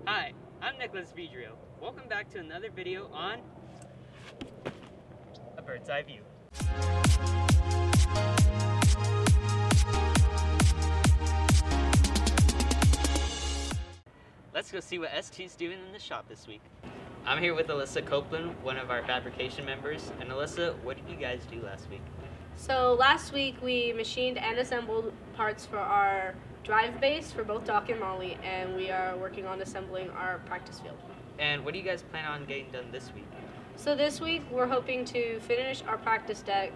Hi, I'm Nicholas Vidrio. Welcome back to another video on A Bird's Eye View. Let's go see what ST's doing in the shop this week. I'm here with Alyssa Copeland, one of our fabrication members. And Alyssa, what did you guys do last week? So last week we machined and assembled parts for our drive base for both Doc and Molly, and we are working on assembling our practice field. And what do you guys plan on getting done this week? So this week we're hoping to finish our practice deck.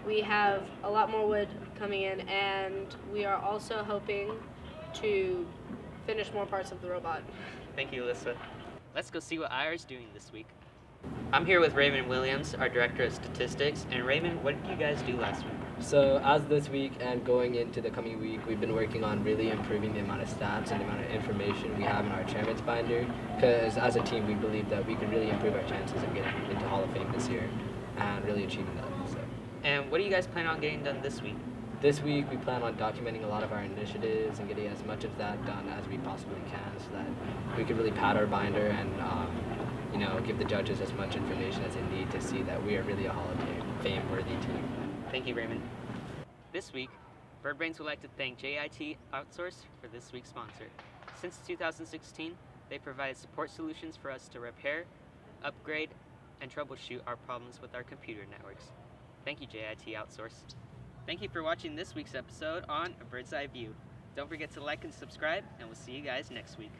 We have a lot more wood coming in, and we are also hoping to finish more parts of the robot. Thank you, Alyssa. Let's go see what IR's doing this week. I'm here with Raymond Williams, our Director of Statistics. And Raymond, what did you guys do last week? So as this week and going into the coming week, we've been working on really improving the amount of stats and the amount of information we have in our chairman's binder, because as a team we believe that we can really improve our chances of getting into Hall of Fame this year and really achieving that. So. And what do you guys plan on getting done this week? This week we plan on documenting a lot of our initiatives and getting as much of that done as we possibly can so that we can really pad our binder and give the judges as much information as they need to see that we are really a Hall of Fame worthy team. Thank you, Raymond. This week, BirdBrains would like to thank JIT Outsource for this week's sponsor. Since 2016, they provide support solutions for us to repair, upgrade, and troubleshoot our problems with our computer networks. Thank you, JIT Outsource. Thank you for watching this week's episode on A Bird's Eye View. Don't forget to like and subscribe, and we'll see you guys next week.